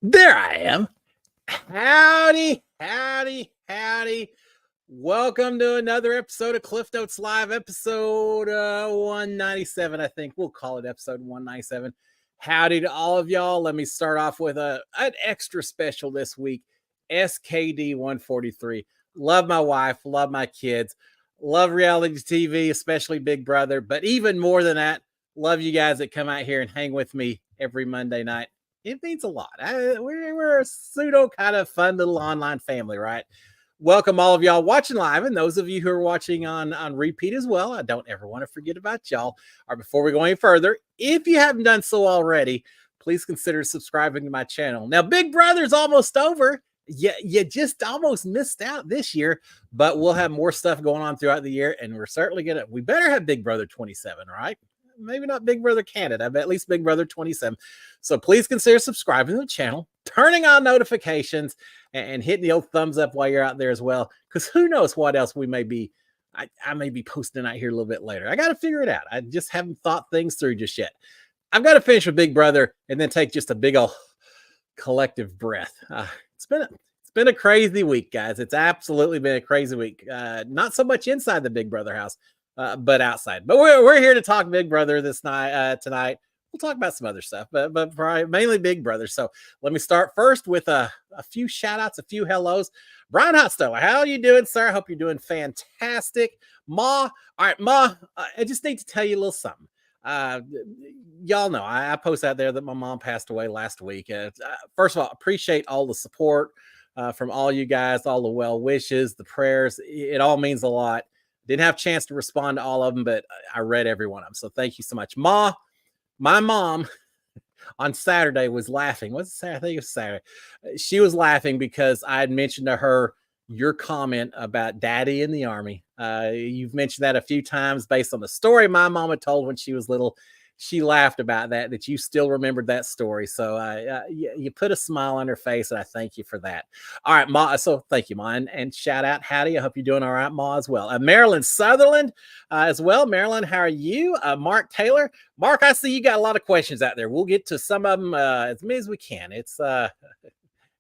There I am. Howdy, howdy, howdy. Welcome to another episode of Cliff Notes Live, episode 197. I think we'll call it episode 197. Howdy to all of y'all. Let me start off with an extra special this week. SKD 143. Love my wife, love my kids, love reality TV, especially Big Brother. But even more than that, love you guys that come out here and hang with me every Monday night. It means a lot. We're a pseudo kind of fun little online family, right? Welcome all of y'all watching live, and those of you who are watching on repeat as well. I don't ever want to forget about y'all. All right, before we go any further, if you haven't done so already, please consider subscribing to my channel. Now, Big Brother's almost over. You just almost missed out this year, but we'll have more stuff going on throughout the year, and we're certainly we better have Big Brother 27, right? Maybe not Big Brother Canada, but at least Big Brother 27. So please consider subscribing to the channel, turning on notifications, and hitting the old thumbs up while you're out there as well. Because who knows what else we may be. I may be posting out here a little bit later. I got to figure it out. I just haven't thought things through just yet. I've got to finish with Big Brother and then take just a big old collective breath. It's been a crazy week, guys. It's absolutely been a crazy week. Not so much inside the Big Brother house, but outside. But we're here to talk Big Brother tonight. We'll talk about some other stuff, but probably mainly Big Brother. So let me start first with a few shout outs, a few hellos. Brian Hotstove, how are you doing, sir? I hope you're doing fantastic. Ma, all right, Ma, I just need to tell you a little something. Y'all know I post out there that my mom passed away last week. First of all, appreciate all the support from all you guys, all the well wishes, the prayers. It all means a lot. Didn't have a chance to respond to all of them, but I read every one of them. So thank you so much. Ma, my mom on Saturday was laughing. What's it Saturday? I think it was Saturday. She was laughing because I had mentioned to her your comment about Daddy in the Army. You've mentioned that a few times based on the story my mama told when she was little. She laughed about that you still remembered that story. So you put a smile on her face, and I thank you for that. All right, Ma. So thank you, Ma. And shout out, Howdy. I hope you're doing all right, Ma, as well. Marilyn Sutherland as well. Marilyn, how are you? Mark Taylor. Mark, I see you got a lot of questions out there. We'll get to some of them as many as we can. It's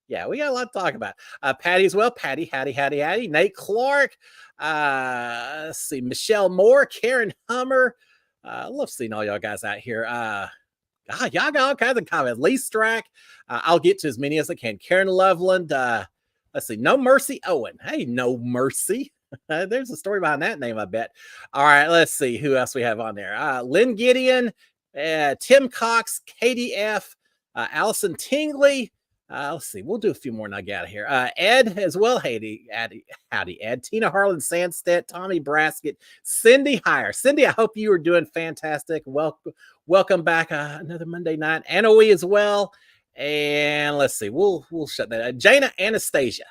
yeah, we got a lot to talk about. Patty as well. Patty, howdy. Nate Clark. Let's see. Michelle Moore, Karen Hummer. I love seeing all y'all guys out here. Y'all got all kinds of comments. Lee Strack. I'll get to as many as I can. Karen Loveland. Let's see. No Mercy Owen. Hey, No Mercy. There's a story behind that name, I bet. All right, let's see who else we have on there. Lynn Gideon, Tim Cox, KDF, Allison Tingley. Let's see. We'll do a few more and I get out of here. Ed as well. Howdy, Ed. Tina Harlan Sandstedt, Tommy Braskett, Cindy Heyer. Cindy, I hope you are doing fantastic. Welcome back. Another Monday night. Anna-Wee as well. And let's see. We'll shut that. Jana Anastasia.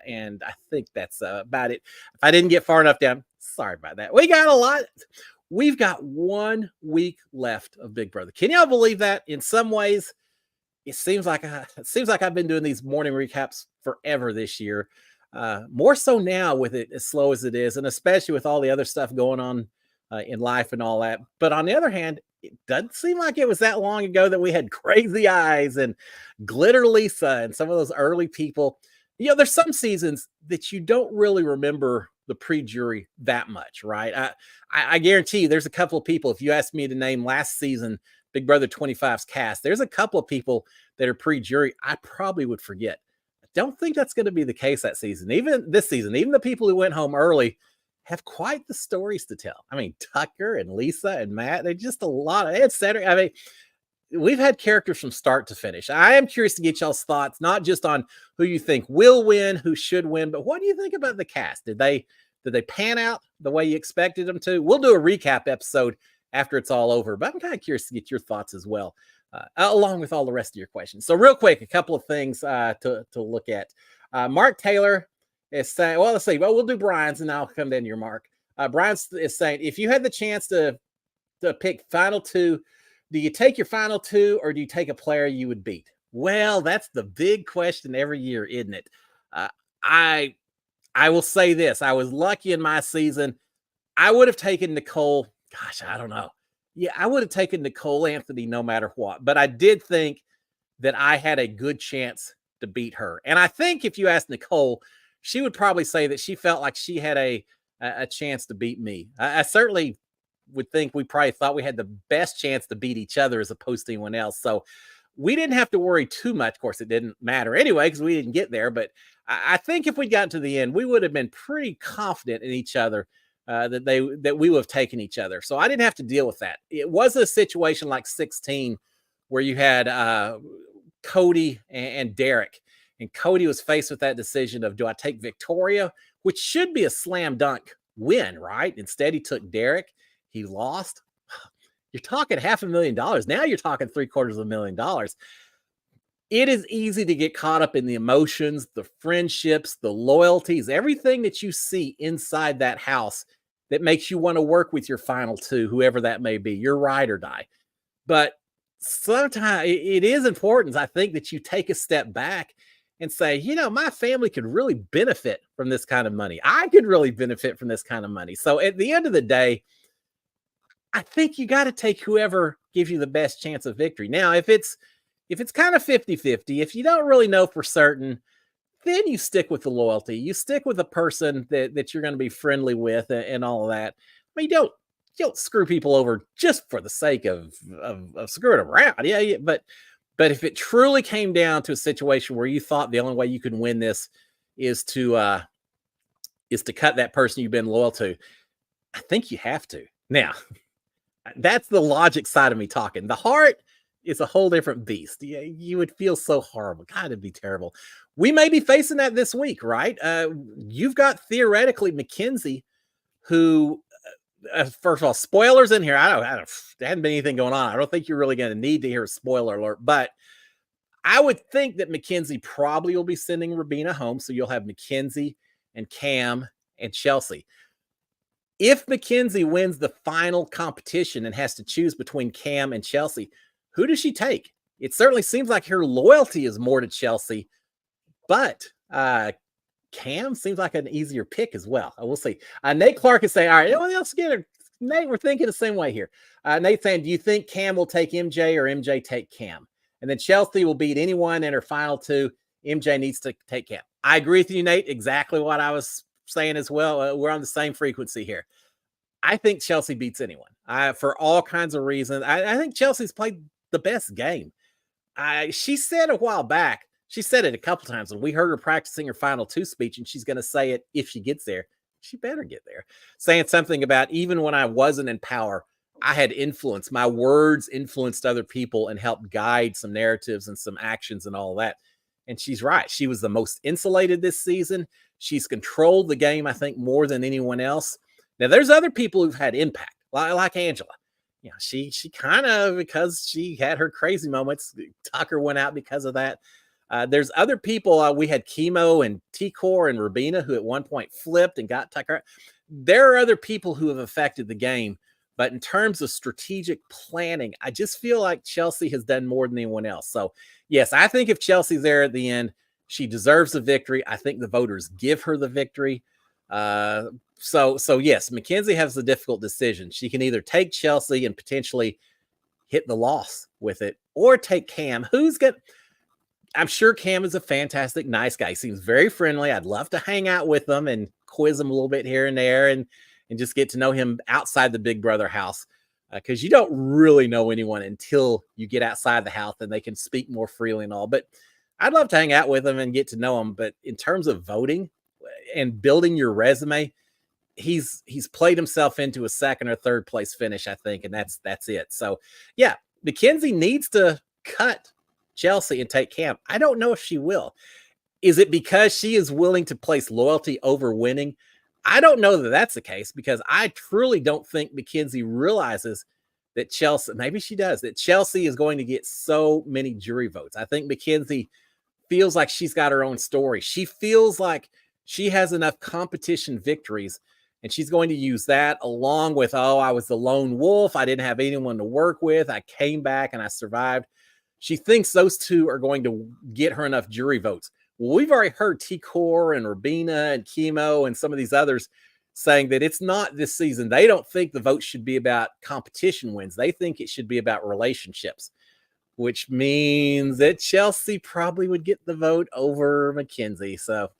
And I think that's about it. If I didn't get far enough down, sorry about that. We got a lot. We've got 1 week left of Big Brother. Can y'all believe that? In some ways, it seems like I've been doing these morning recaps forever this year. More so now with it as slow as it is, and especially with all the other stuff going on in life and all that. But on the other hand, it doesn't seem like it was that long ago that we had Crazy Eyes and Glitter Lisa and some of those early people. You know, there's some seasons that you don't really remember the pre-jury that much, right? I guarantee you there's a couple of people, if you asked me to name last season Big Brother 25's cast, there's a couple of people that are pre-jury I probably would forget. I don't think that's going to be the case that season. Even this season, even the people who went home early have quite the stories to tell. I mean, Tucker and Lisa and Matt, they're just a lot of etc. I mean, we've had characters from start to finish. I am curious to get y'all's thoughts, not just on who you think will win, who should win, but what do you think about the cast? Did they pan out the way you expected them to? We'll do a recap episode after it's all over, but I'm kind of curious to get your thoughts as well, along with all the rest of your questions. So real quick, a couple of things to look at. Mark Taylor is saying, well, let's see. Well, we'll do Brian's and I'll come down to your Mark. Brian is saying, if you had the chance to pick final two, do you take your final two or do you take a player you would beat? Well, that's the big question every year, isn't it? I will say this. I was lucky in my season. I would have taken Nicole. Gosh, I don't know. Yeah, I would have taken Nicole Anthony no matter what. But I did think that I had a good chance to beat her. And I think if you ask Nicole, she would probably say that she felt like she had a chance to beat me. I certainly would think we probably thought we had the best chance to beat each other as opposed to anyone else. So we didn't have to worry too much. Of course, it didn't matter anyway because we didn't get there. But I think if we'd gotten to the end, we would have been pretty confident in each other that we would have taken each other. So I didn't have to deal with that. It wasn't a situation like 16 where you had Cody and Derek. And Cody was faced with that decision of, do I take Victoria, which should be a slam dunk win, right? Instead, he took Derek. He lost. You're talking $500,000. Now you're talking $750,000. It is easy to get caught up in the emotions, the friendships, the loyalties, everything that you see inside that house that makes you want to work with your final two, whoever that may be, your ride or die. But sometimes it is important, I think, that you take a step back and say, my family could really benefit from this kind of money. I could really benefit from this kind of money. So at the end of the day, I think you got to take whoever gives you the best chance of victory. Now, if it's kind of 50-50, if you don't really know for certain, then you stick with the loyalty. You stick with the person that you're going to be friendly with and all of that. I mean, you don't screw people over just for the sake of screwing around. Yeah, but if it truly came down to a situation where you thought the only way you could win this is to cut that person you've been loyal to, I think you have to. Now, that's the logic side of me talking. The heart is a whole different beast. You would feel so horrible. God, it'd be terrible. We may be facing that this week, right? You've got theoretically Mackenzie, who, first of all, spoilers in here. There hadn't been anything going on. I don't think you're really going to need to hear a spoiler alert, but I would think that Mackenzie probably will be sending Rabina home. So you'll have Mackenzie and Cam and Chelsea. If Mackenzie wins the final competition and has to choose between Cam and Chelsea, who does she take? It certainly seems like her loyalty is more to Chelsea, but Cam seems like an easier pick as well. We'll see. Nate Clark is saying, all right, anyone else get it? Nate, we're thinking the same way here. Nate's saying, do you think Cam will take MJ or MJ take Cam? And then Chelsea will beat anyone in her final two. MJ needs to take Cam. I agree with you, Nate. Exactly what I was saying as well. We're on the same frequency here. I think Chelsea beats anyone for all kinds of reasons. I think Chelsea's played the best game. She said a while back, she said it a couple times when we heard her practicing her final two speech, and she's going to say it if she gets there. She better get there. Saying something about, even when I wasn't in power, I had influence. My words influenced other people and helped guide some narratives and some actions and all that. And she's right. She was the most insulated this season. She's controlled the game, I think, more than anyone else. Now, there's other people who've had impact, like Angela. She kind of, because she had her crazy moments, Tucker went out because of that. There's other people. We had Chemo and T-Core and Rabina, who at one point flipped and got Tucker. There are other people who have affected the game. But in terms of strategic planning, I just feel like Chelsea has done more than anyone else. So, yes, I think if Chelsea's there at the end, she deserves the victory. I think the voters give her the victory. So yes, Mackenzie has a difficult decision. She can either take Chelsea and potentially hit the loss with it, or take Cam. I'm sure Cam is a fantastic, nice guy. He seems very friendly. I'd love to hang out with him and quiz him a little bit here and there and just get to know him outside the Big Brother house. Because you don't really know anyone until you get outside the house and they can speak more freely and all. But I'd love to hang out with him and get to know him. But in terms of voting and building your resume, he's played himself into a second or third place finish, I think. And that's it. So yeah, Mackenzie needs to cut Chelsea and take Cam. I don't know if she will. Is it because she is willing to place loyalty over winning? I don't know that that's the case, because I truly don't think Mackenzie realizes that Chelsea, maybe she does, that Chelsea is going to get so many jury votes. I think Mackenzie feels like she's got her own story. She feels like she has enough competition victories, and she's going to use that along with, I was the lone wolf. I didn't have anyone to work with. I came back and I survived. She thinks those two are going to get her enough jury votes. Well, we've already heard T-Core and Rabina and Chemo and some of these others saying that it's not this season. They don't think the vote should be about competition wins. They think it should be about relationships. which means that Chelsea probably would get the vote over Mackenzie. So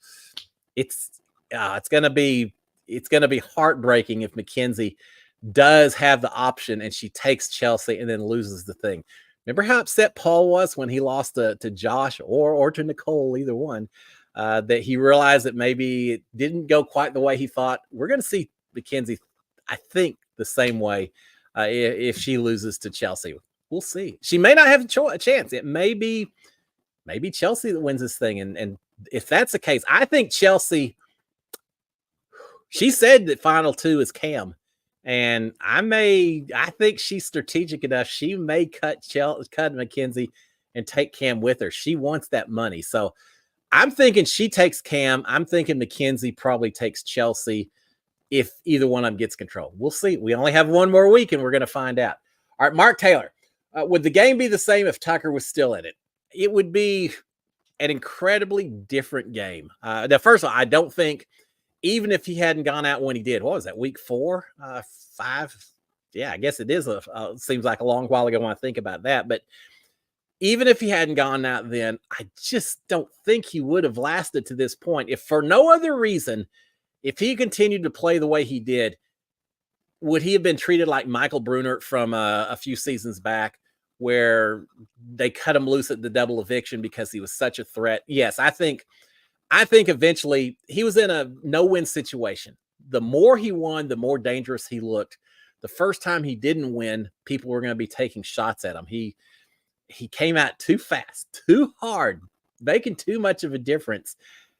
it's gonna be heartbreaking if Mackenzie does have the option and she takes Chelsea and then loses the thing. Remember how upset Paul was when he lost to Josh or to Nicole, either one, that he realized that maybe it didn't go quite the way he thought. We're going to see Mackenzie, I think, the same way if she loses to Chelsea. We'll see. She may not have a chance. It may be Chelsea that wins this thing. And if that's the case, I think Chelsea, she said that final two is Cam. And I think she's strategic enough. She may cut Mackenzie and take Cam with her. She wants that money. So I'm thinking she takes Cam. I'm thinking Mackenzie probably takes Chelsea if either one of them gets control. We'll see. We only have one more week and we're going to find out. All right, Mark Taylor, would the game be the same if Tucker was still in it? It would be an incredibly different game. Now, first of all, I don't think, even if he hadn't gone out when he did, what was that, week 4, 5? Yeah, I guess it is. Seems like a long while ago when I think about that. But even if he hadn't gone out then, I just don't think he would have lasted to this point. If for no other reason, if he continued to play the way he did, would he have been treated like Michael Brunert from a few seasons back, where they cut him loose at the double eviction because he was such a threat? Yes, I think eventually he was in a no-win situation. The more he won, the more dangerous he looked. The first time he didn't win, people were going to be taking shots at him. He came out too fast, too hard, making too much of a difference.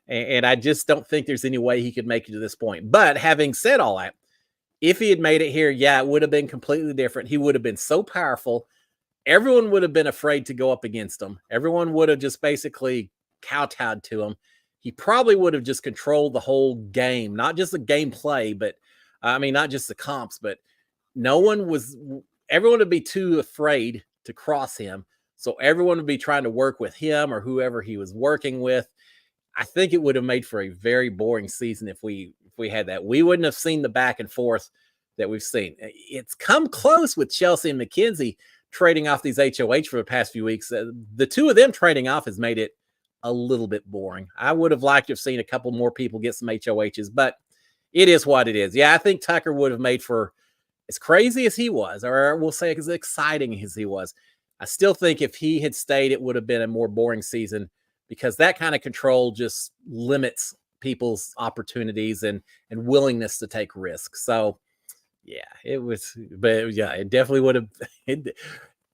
And I just don't think there's any way he could make it to this point. But having said all that, if he had made it here, yeah, it would have been completely different. He would have been so powerful. Everyone would have been afraid to go up against him. Everyone would have just basically kowtowed to him. He probably would have just controlled the whole game, not just the gameplay, but not just the comps, but everyone would be too afraid to cross him. So everyone would be trying to work with him or whoever he was working with. I think it would have made for a very boring season if we had that. We wouldn't have seen the back and forth that we've seen. It's come close with Chelsea and Mackenzie trading off these HOH for the past few weeks. The two of them trading off has made it a little bit boring. I would have liked to have seen a couple more people get some HOHs, but it is what it is. Yeah, I think Tucker would have made for, as crazy as he was, or we'll say as exciting as he was, I still think if he had stayed, it would have been a more boring season, because that kind of control just limits people's opportunities and willingness to take risks. So yeah, it definitely would have.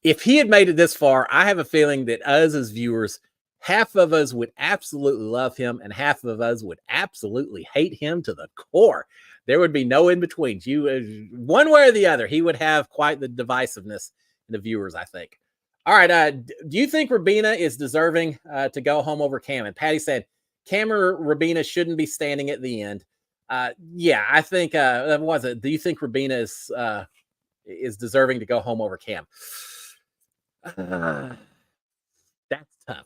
If he had made it this far, I have a feeling that us as viewers, half of us would absolutely love him and half of us would absolutely hate him to the core. There would be no in between. One way or the other, he would have quite the divisiveness in the viewers, I think. All right. Do you think Rabina is deserving to go home over Cam? And Patty said Cam or Rabina shouldn't be standing at the end. Yeah, I think that was it. Do you think Rabina is deserving to go home over Cam? That's tough.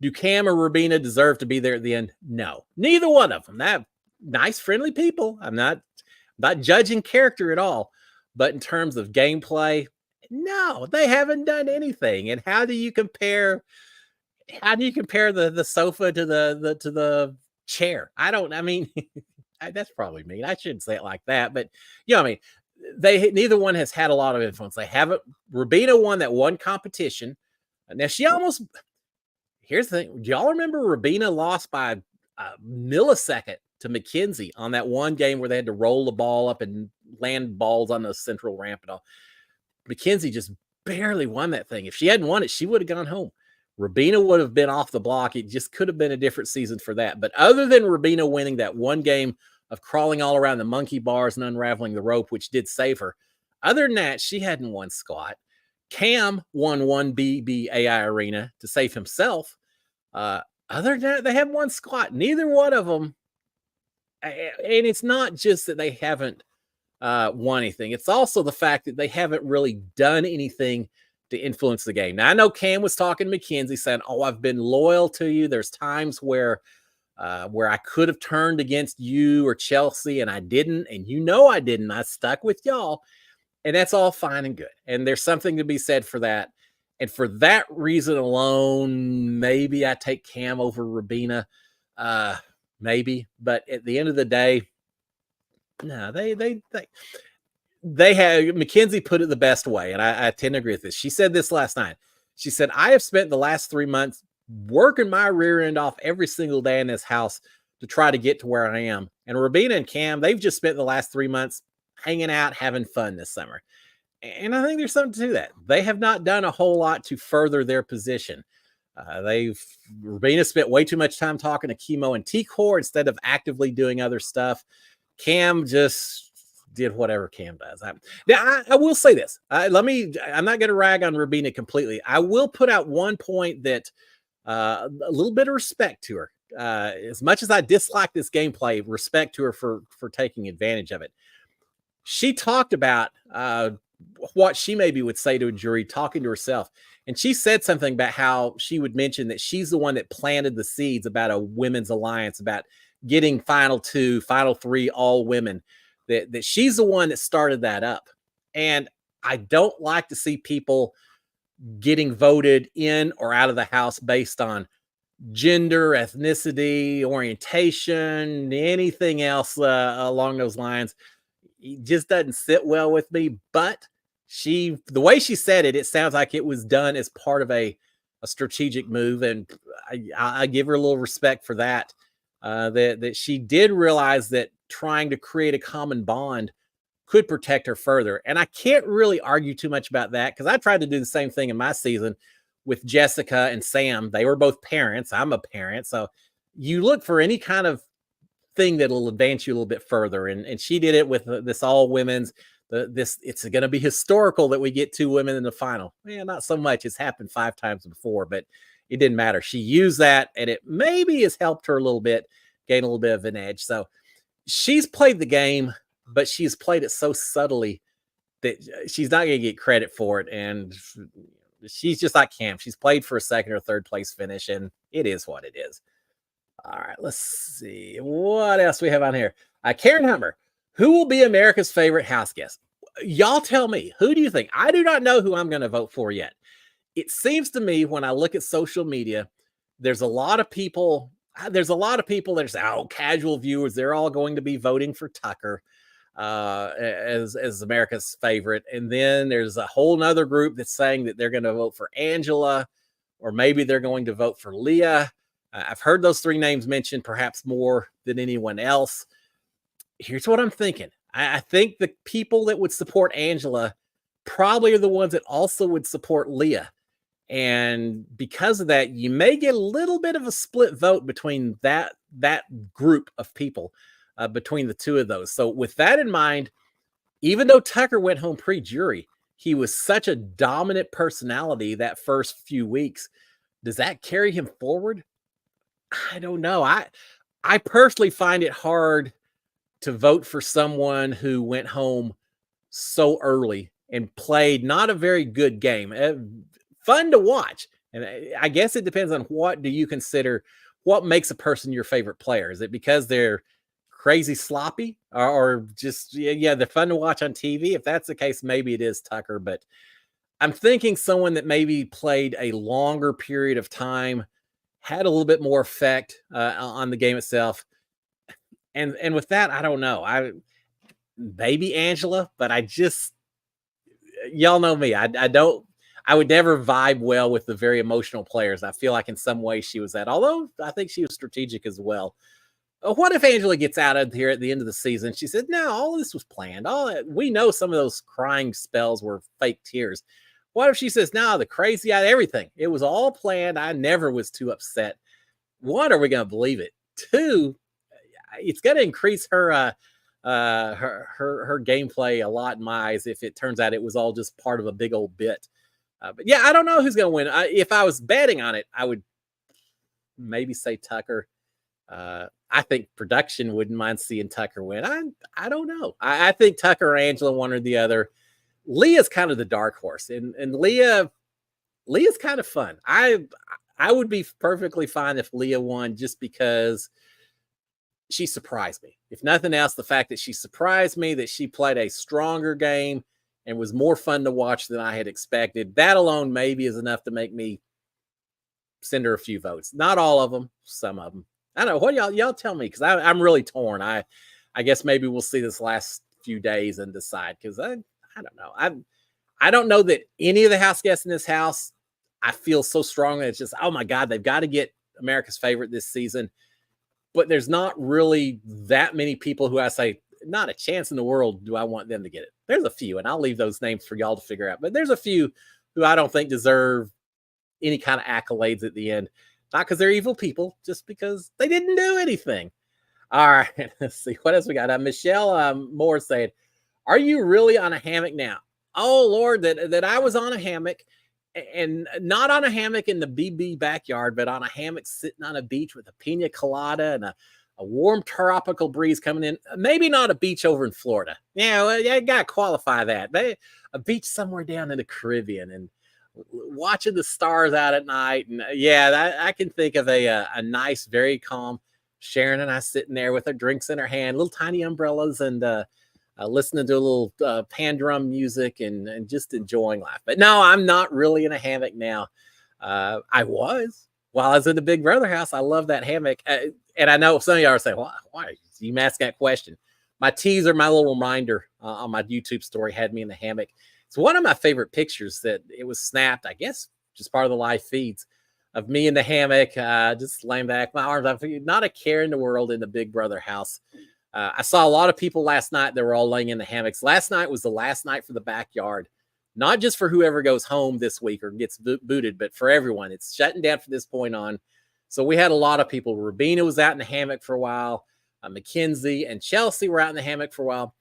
Do Cam or Rabina deserve to be there at the end? No, neither one of them. That nice, friendly people. I'm not judging character at all, but in terms of gameplay, no, they haven't done anything. And how do you compare the sofa to the chair? That's probably mean. I shouldn't say it like that, but neither one has had a lot of influence. They haven't. Rabina won that one competition. Now she almost. Here's the thing. Do y'all remember Rabina lost by a millisecond to Mackenzie on that one game where they had to roll the ball up and land balls on the central ramp and all? Mackenzie just barely won that thing. If she hadn't won it, she would have gone home. Rabina would have been off the block. It just could have been a different season for that. But other than Rabina winning that one game of crawling all around the monkey bars and unraveling the rope, which did save her, other than that, she hadn't won squat. Cam won one BBAI arena to save himself. Other than that, they haven't won squat. Neither one of them. And it's not just that they haven't won anything. It's also the fact that they haven't really done anything to influence the game. Now, I know Cam was talking to Mackenzie saying, "Oh, I've been loyal to you. There's times where I could have turned against you or Chelsea and I didn't. And I didn't. I stuck with y'all." And that's all fine and good. And there's something to be said for that. And for that reason alone, maybe I take Cam over Rabina. Maybe. But at the end of the day, no, they have. Mackenzie put it the best way, and I tend to agree with this. She said this last night. She said, I have spent the last 3 months working my rear end off every single day in this house to try to get to where I am. And Rabina and Cam, they've just spent the last 3 months hanging out, having fun this summer. And I think there's something to that. They have not done a whole lot to further their position. Rabina spent way too much time talking to Chemo and T-Core instead of actively doing other stuff. Cam just did whatever Cam does. I will say this. I'm not going to rag on Rabina completely. I will put out one point that a little bit of respect to her. As much as I dislike this gameplay, respect to her for taking advantage of it. She talked about what she maybe would say to a jury, talking to herself. And she said something about how she would mention that she's the one that planted the seeds about a women's alliance, about getting final 2, final 3, all women, that she's the one that started that up. And I don't like to see people getting voted in or out of the house based on gender, ethnicity, orientation, anything else along those lines. It just doesn't sit well with me. But the way she said it, it sounds like it was done as part of a strategic move, and I give her a little respect for that. That she did realize that trying to create a common bond could protect her further. And I can't really argue too much about that, because I tried to do the same thing in my season with Jessica and Sam. They were both parents. I'm a parent. So you look for any kind of thing that'll advance you a little bit further. And she did it with this all women's. It's going to be historical that we get 2 women in the final. Yeah, not so much. It's happened 5 times before, but it didn't matter. She used that, and it maybe has helped her a little bit, gain a little bit of an edge. So she's played the game, but she's played it so subtly that she's not going to get credit for it. And she's just like Cam. She's played for a 2nd or 3rd place finish, and it is what it is. All right, let's see what else we have on here. Karen Hummer, who will be America's favorite house guest? Y'all tell me. Who do you think? I do not know who I'm going to vote for yet. It seems to me, when I look at social media, there's a lot of people. There's casual viewers. They're all going to be voting for Tucker as America's favorite. And then there's a whole nother group that's saying that they're going to vote for Angela, or maybe they're going to vote for Leah. I've heard those 3 names mentioned perhaps more than anyone else. Here's what I'm thinking. I think the people that would support Angela probably are the ones that also would support Leah. And because of that, you may get a little bit of a split vote between that group of people, between the 2 of those. So with that in mind, even though Tucker went home pre-jury, he was such a dominant personality that first few weeks. Does that carry him forward? I don't know. I personally find it hard to vote for someone who went home so early and played not a very good game. Fun to watch. And I guess it depends on what do you consider, what makes a person your favorite player? Is it because they're crazy sloppy, or just, they're fun to watch on TV? If that's the case, maybe it is Tucker. But I'm thinking someone that maybe played a longer period of time, had a little bit more effect on the game itself. And with that, I don't know. Maybe Angela, but y'all know me. I would never vibe well with the very emotional players. I feel like in some ways she was that, although I think she was strategic as well. What if Angela gets out of here at the end of the season? She said, no, all of this was planned. We know some of those crying spells were fake tears. What if she says, no, the crazy eyed everything, it was all planned. I never was too upset. 1, are we going to believe it? 2, it's going to increase her gameplay a lot in my eyes if it turns out it was all just part of a big old bit. But yeah, I don't know who's going to win. If I was betting on it, I would maybe say Tucker. I think production wouldn't mind seeing Tucker win. I don't know. I think Tucker or Angela, one or the other. Leah's kind of the dark horse, and Leah's kind of fun. I would be perfectly fine if Leah won, just because she surprised me. If nothing else, the fact that she surprised me, that she played a stronger game and was more fun to watch than I had expected. That alone maybe is enough to make me send her a few votes. Not all of them, some of them. I don't know. What y'all tell me, because I'm really torn. I guess maybe we'll see this last few days and decide, because I don't know. I don't know that any of the house guests in this house, I feel so strongly it's just, oh my God, they've got to get America's Favorite this season. But there's not really that many people who I say, not a chance in the world do I want them to get it. There's a few, and I'll leave those names for y'all to figure out. But there's a few who I don't think deserve any kind of accolades at the end. Not because they're evil people, just because they didn't do anything. All right, let's see. What else we got? Michelle Moore said, are you really on a hammock now? Oh, Lord, that I was on a hammock, and not on a hammock in the BB backyard, but on a hammock sitting on a beach with a pina colada and a warm tropical breeze coming in. Maybe not a beach over in Florida. Yeah, well, you got to qualify that. But a beach somewhere down in the Caribbean, and watching the stars out at night. And I can think of a nice, very calm Sharon and I sitting there with our drinks in our hand, little tiny umbrellas, and listening to a little pan drum music and just enjoying life. But no, I'm not really in a hammock now. I was while I was in the Big Brother house. I love that hammock. And I know some of y'all are saying, why you ask that question? My teaser, my little reminder on my YouTube story had me in the hammock. It's one of my favorite pictures that it was snapped, I guess, just part of the live feeds of me in the hammock, just laying back, my arms up, not a care in the world in the Big Brother house. I saw a lot of people last night that were all laying in the hammocks. Last night was the last night for the backyard, not just for whoever goes home this week or gets booted, but for everyone. It's shutting down from this point on. So we had a lot of people. Rubina was out in the hammock for a while. Mackenzie and Chelsea were out in the hammock for a while.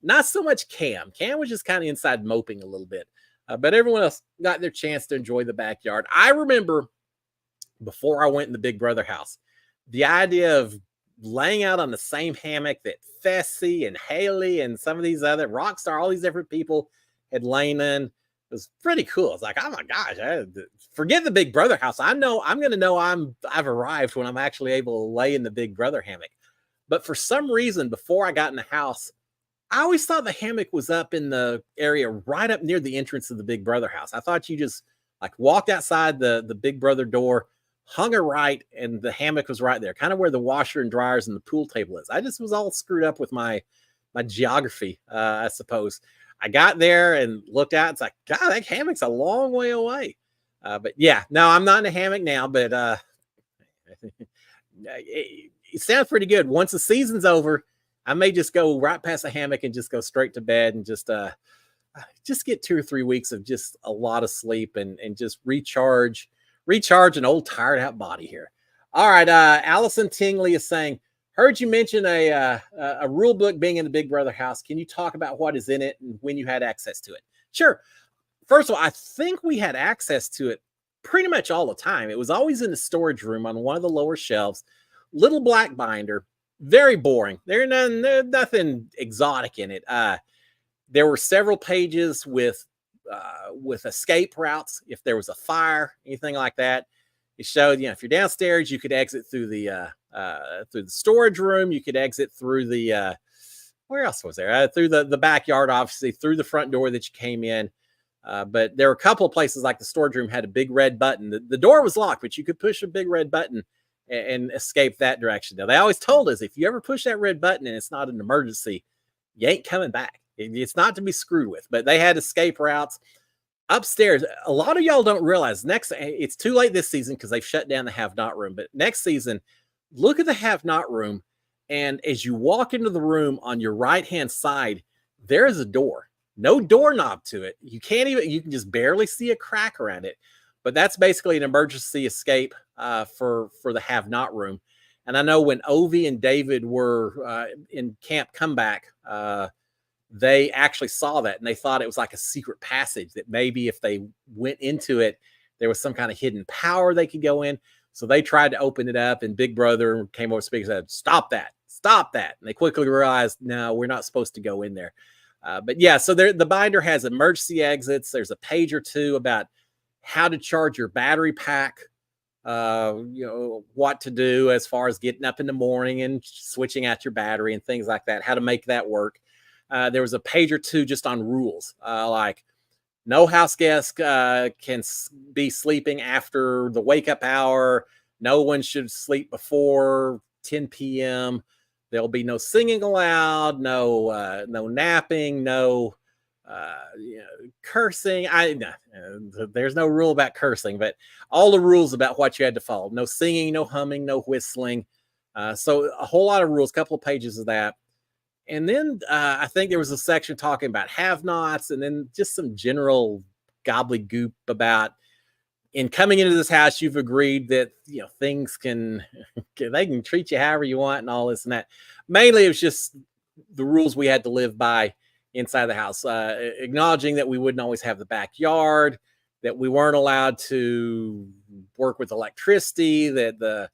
Not so much Cam. Cam was just kind of inside moping a little bit. But everyone else got their chance to enjoy the backyard. I remember before I went in the Big Brother house, the idea of laying out on the same hammock that Fessy and Haley and some of these other Rockstar, all these different people had lain in, was pretty cool. It's like, oh my gosh, forget the Big Brother house. I know I'm going to know I've arrived when I'm actually able to lay in the Big Brother hammock. But for some reason, before I got in the house, I always thought the hammock was up in the area right up near the entrance of the Big Brother house. I thought you just like walked outside the Big Brother door, hung a right, and the hammock was right there, kind of where the washer and dryers and the pool table is. I just was all screwed up with my geography, I suppose. I got there and looked out. It's like, God, that hammock's a long way away. But yeah, no, I'm not in a hammock now, but it sounds pretty good. Once the season's over, I may just go right past the hammock and just go straight to bed and just get 2 or 3 weeks of just a lot of sleep and just recharge an old tired out body here. All right. Allison Tingley is saying, heard you mention a rule book being in the Big Brother house. Can you talk about what is in it and when you had access to it? Sure. First of all, I think we had access to it pretty much all the time. It was always in the storage room on one of the lower shelves, little black binder, very boring. There's nothing exotic in it. There were several pages with escape routes. If there was a fire, anything like that, it showed, if you're downstairs, you could exit through the storage room. You could exit through the, where else was there? Through the backyard, obviously, through the front door that you came in. But there were a couple of places like the storage room had a big red button. The door was locked, but you could push a big red button and escape that direction. Now, they always told us, if you ever push that red button and it's not an emergency, you ain't coming back. It's not to be screwed with. But they had escape routes. Upstairs, a lot of y'all don't realize it's too late this season because they've shut down the have not room. But next season, look at the have not room. And as you walk into the room on your right-hand side, there is a door. No doorknob to it. You can just barely see a crack around it. But that's basically an emergency escape for the have not room. And I know when Ovi and David were in Camp Comeback, they actually saw that and they thought it was like a secret passage that maybe if they went into it, there was some kind of hidden power they could go in. So they tried to open it up, and Big Brother came over speaker and said, stop that. And they quickly realized, no, we're not supposed to go in there. But yeah, so the binder has emergency exits. There's a page or two about how to charge your battery pack, what to do as far as getting up in the morning and switching out your battery and things like that, how to make that work. there was a page or two just on rules, like no house guest can be sleeping after the wake up hour. No one should sleep before 10 p.m. There'll be no singing allowed, no napping, no cursing. There's no rule about cursing, but all the rules about what you had to follow. No singing, no humming, no whistling. So a whole lot of rules, couple of pages of that. And then I think there was a section talking about have-nots, and then just some general gobbledygook about in coming into this house, you've agreed that things they can treat you however you want and all this and that. Mainly, it was just the rules we had to live by inside the house, acknowledging that we wouldn't always have the backyard, that we weren't allowed to work with electricity, that the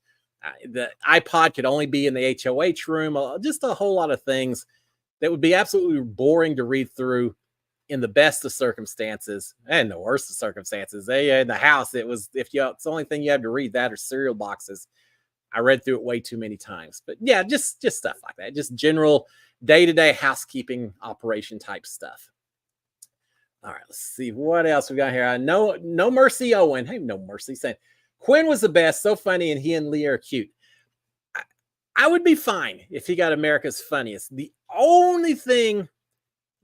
iPod could only be in the HOH room, just a whole lot of things that would be absolutely boring to read through in the best of circumstances and the worst of circumstances. In the house, it's the only thing you have to read, that or cereal boxes. I read through it way too many times, but yeah, just stuff like that, just general day-to-day housekeeping operation type stuff. All right, let's see what else we got here. No Mercy Owen. Hey, No Mercy saying Quinn was the best, so funny, and he and Lee are cute. I would be fine if he got America's Funniest. The only thing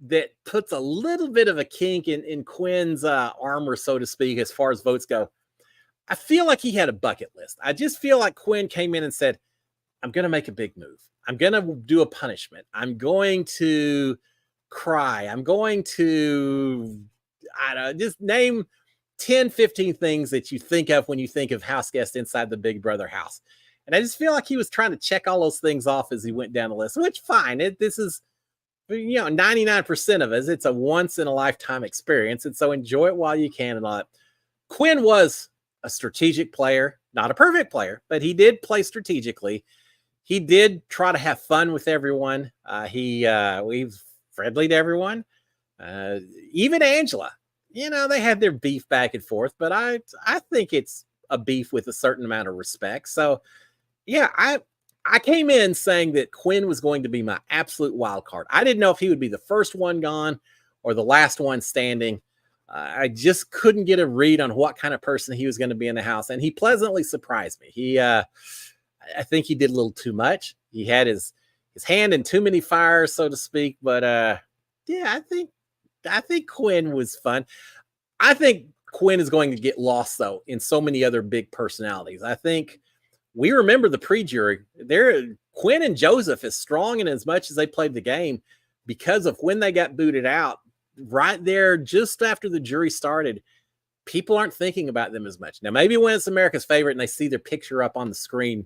that puts a little bit of a kink in Quinn's armor, so to speak, as far as votes go, I feel like he had a bucket list. I just feel like Quinn came in and said, I'm going to make a big move. I'm going to do a punishment. I'm going to cry. I'm going to, I don't know, just name 10, 15 things that you think of when you think of house guest inside the Big Brother house. And I just feel like he was trying to check all those things off as he went down the list, which fine. This is, 99% of us, it's a once in a lifetime experience. And so enjoy it while you can and all that. Quinn was a strategic player, not a perfect player, but he did play strategically. He did try to have fun with everyone. He was friendly to everyone. Even Angela, they had their beef back and forth, but I think it's a beef with a certain amount of respect. So yeah, I came in saying that Quinn was going to be my absolute wild card. I didn't know if he would be the first one gone or the last one standing. I just couldn't get a read on what kind of person he was going to be in the house, and he pleasantly surprised me. I think he did a little too much. He had his hand in too many fires, so to speak. But yeah, I think Quinn was fun. I think Quinn is going to get lost though in so many other big personalities. I think we remember the pre-jury. Quinn and Joseph, as strong and as much as they played the game, because of when they got booted out, right there, just after the jury started, people aren't thinking about them as much. Now, maybe when it's America's Favorite and they see their picture up on the screen,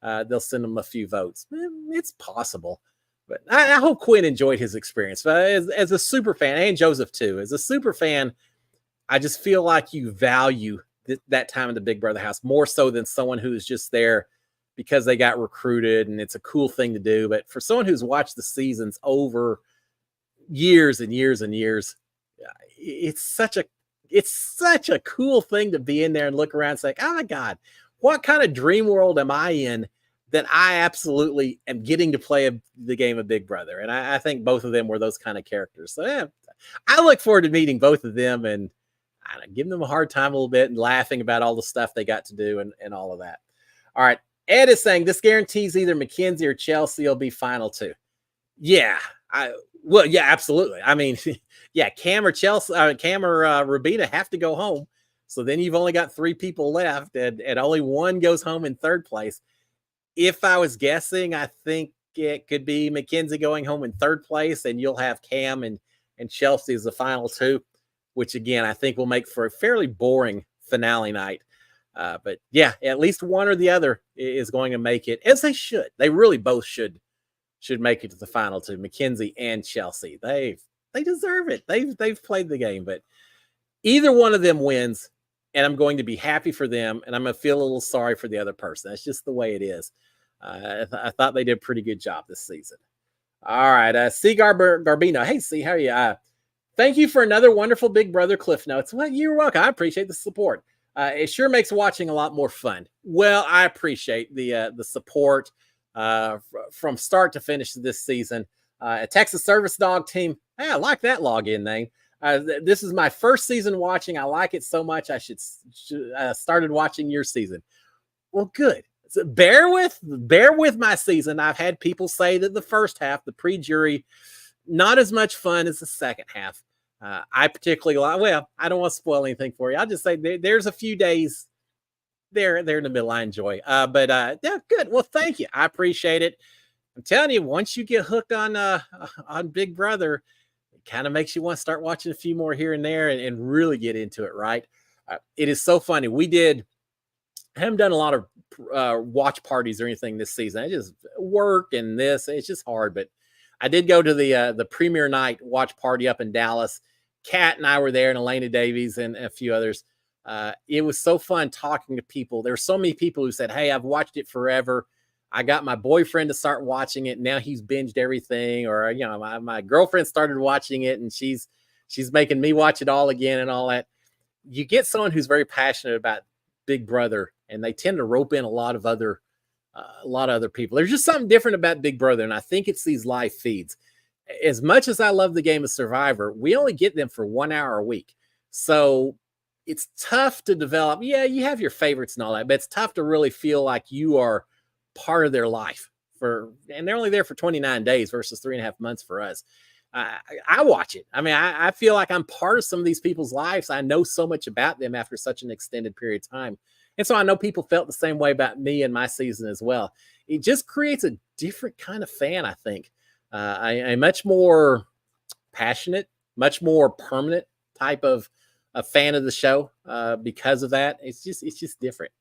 they'll send them a few votes. It's possible. But I hope Quinn enjoyed his experience. As a super fan, and Joseph too, as a super fan, I just feel like you value that time in the Big Brother house more so than someone who's just there because they got recruited and it's a cool thing to do. But for someone who's watched the seasons over years and years and years, it's such a cool thing to be in there and look around and say, oh my God, what kind of dream world am I in that I absolutely am getting to play the game of Big Brother? And I think both of them were those kind of characters. So yeah, I look forward to meeting both of them and giving them a hard time a little bit and laughing about all the stuff they got to do and all of that. All right. Ed is saying this guarantees either Mackenzie or Chelsea will be final two. Yeah. Yeah, absolutely. I mean, yeah, Cam or Rubina have to go home. So then you've only got 3 people left and only one goes home in third place. If I was guessing, I think it could be Mackenzie going home in third place and you'll have Cam and Chelsea as the final 2, which again, I think will make for a fairly boring finale night. But yeah, at least one or the other is going to make it, as they should. They really both should make it to the final 2, Mackenzie and Chelsea. They deserve it. They've played the game, but either one of them wins, and I'm going to be happy for them, and I'm going to feel a little sorry for the other person. That's just the way it is. I thought they did a pretty good job this season. All right, C. Garbino. Hey, C, how are you? Thank you for another wonderful Big Brother Cliff Notes. Well, you're welcome. I appreciate the support. It sure makes watching a lot more fun. Well, I appreciate the support from start to finish this season. A Texas Service Dog Team. Hey, I like that login name. This is my first season watching. I like it so much. I should started watching your season. Well, good. So bear with my season. I've had people say that the first half, the pre-jury, not as much fun as the second half. I particularly like. Well, I don't want to spoil anything for you. I'll just say there's a few days there in the middle I enjoy. But yeah, good. Well, thank you. I appreciate it. I'm telling you, once you get hooked on Big Brother, it kind of makes you want to start watching a few more here and there and really get into it. Right? It is so funny. I haven't done a lot of watch parties or anything this season. I just work and this. It's just hard. But I did go to the premiere night watch party up in Dallas. Kat and I were there, and Elena Davies and a few others. It was so fun talking to people. There were so many people who said, "Hey, I've watched it forever. I got my boyfriend to start watching it. Now he's binged everything." Or, my girlfriend started watching it, and she's making me watch it all again and all that. You get someone who's very passionate about Big Brother, and they tend to rope in a lot of other people. There's just something different about Big Brother, and I think it's these live feeds. As much as I love the game of Survivor, we only get them for 1 hour a week. So it's tough to develop. Yeah, you have your favorites and all that, but it's tough to really feel like you are part of their life and they're only there for 29 days versus 3.5 months for us. I watch it. I mean, I feel like I'm part of some of these people's lives. I know so much about them after such an extended period of time. And so I know people felt the same way about me and my season as well. It just creates a different kind of fan, I think. A much more passionate, much more permanent type of a fan of the show because of that. It's just different.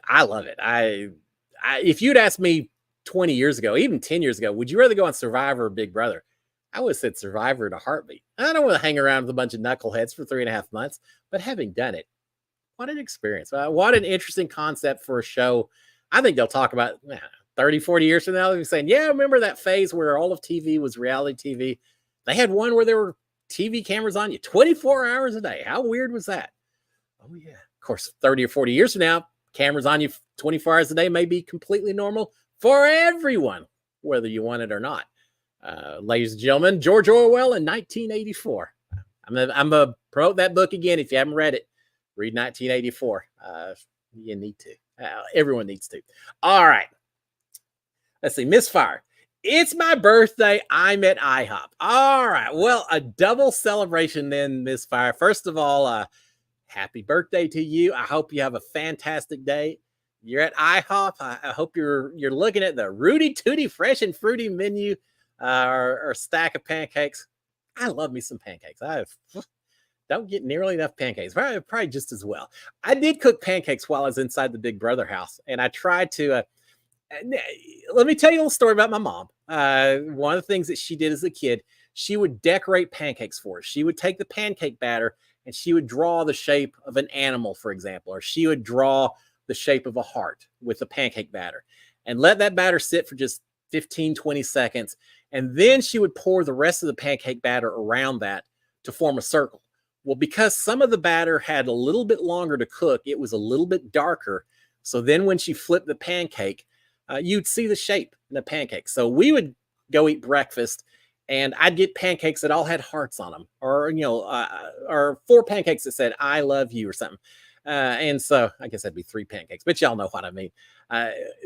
I love it. If you'd asked me 20 years ago, even 10 years ago, would you rather go on Survivor or Big Brother? I would have said Survivor in a heartbeat. I don't want to hang around with a bunch of knuckleheads for 3.5 months, but having done it, what an experience. What an interesting concept for a show. I think they'll talk about 30, 40 years from now. They'll be saying, yeah, remember that phase where all of TV was reality TV? They had one where there were TV cameras on you 24 hours a day. How weird was that? Oh, yeah. Of course, 30 or 40 years from now, cameras on you 24 hours a day may be completely normal for everyone, whether you want it or not. Ladies and gentlemen, George Orwell in 1984. I'm gonna promote that book again. If you haven't read it, read 1984. You need to. Everyone needs to. All right. Let's see. Misfire. It's my birthday. I'm at IHOP. All right. Well, a double celebration then, Misfire. First of all, happy birthday to you. I hope you have a fantastic day. You're at IHOP. I hope you're looking at the Rudy Tooty Fresh and Fruity menu or stack of pancakes. I love me some pancakes. I don't get nearly enough pancakes. Probably just as well. I did cook pancakes while I was inside the Big Brother house, and I tried to. Let me tell you a little story about my mom. One of the things that she did as a kid, she would decorate pancakes for us. She would take the pancake batter and she would draw the shape of an animal, for example, or she would draw the shape of a heart with the pancake batter and let that batter sit for just 15, 20 seconds. And then she would pour the rest of the pancake batter around that to form a circle. Well, because some of the batter had a little bit longer to cook, it was a little bit darker. So then when she flipped the pancake, you'd see the shape in the pancake. So we would go eat breakfast and I'd get pancakes that all had hearts on them or 4 pancakes that said, I love you or something. And so I guess that'd be 3 pancakes, but y'all know what I mean.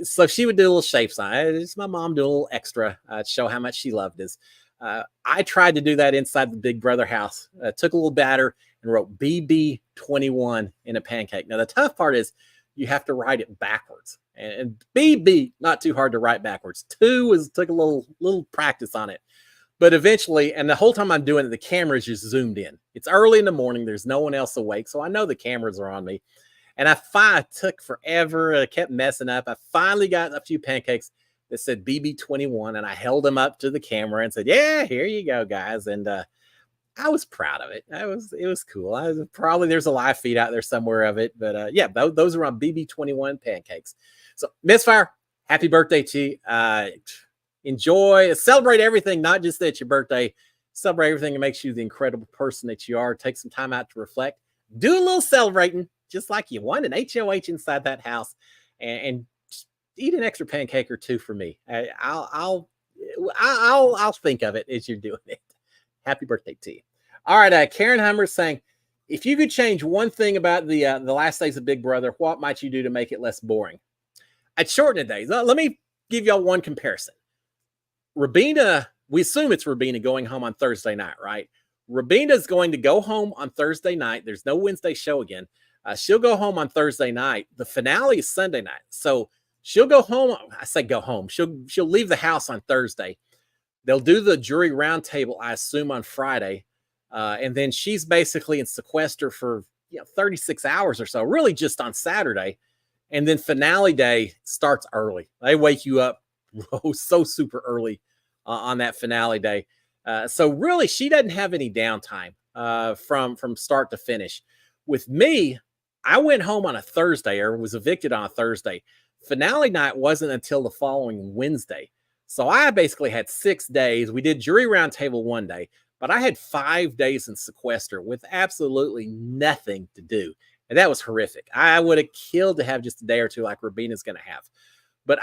So she would do a little shapes on it. It's my mom doing a little extra to show how much she loved us. I tried to do that inside the Big Brother house. Took a little batter and wrote BB21 in a pancake. Now, the tough part is you have to write it backwards. And BB, not too hard to write backwards. 2 took a little practice on it. But eventually, and the whole time I'm doing it, the camera is just zoomed in. It's early in the morning. There's no one else awake. So I know the cameras are on me. And I took forever. I kept messing up. I finally got a few pancakes that said BB21. And I held them up to the camera and said, yeah, here you go, guys. And I was proud of it. It was cool. Probably there's a live feed out there somewhere of it. But yeah, those are on BB21 pancakes. So Misfire, happy birthday to you. Enjoy, celebrate everything, not just that it's your birthday. Celebrate everything that makes you the incredible person that you are. Take some time out to reflect. Do a little celebrating, just like you won an HOH inside that house, and eat an extra pancake or 2 for me. I'll I'll think of it as you're doing it. Happy birthday to you. All right, Karen Hummer saying, if you could change one thing about the last days of Big Brother, what might you do to make it less boring? I'd shorten the days. Let me give y'all one comparison. Rabina, we assume it's Rabina going home on Thursday night, right? Rabina's going to go home on Thursday night. There's no Wednesday show again. She'll go home on Thursday night. The finale is Sunday night. So she'll go home. I say go home. She'll leave the house on Thursday. They'll do the jury roundtable, I assume, on Friday. And then she's basically in sequester for 36 hours or so, really just on Saturday. And then finale day starts early. They wake you up so super early on that finale day. So really, she doesn't have any downtime from start to finish. With me, I went home on a Thursday or was evicted on a Thursday. Finale night wasn't until the following Wednesday. So I basically had 6 days. We did jury roundtable one day, but I had 5 days in sequester with absolutely nothing to do. And that was horrific. I would have killed to have just a day or two like Rabina's going to have. But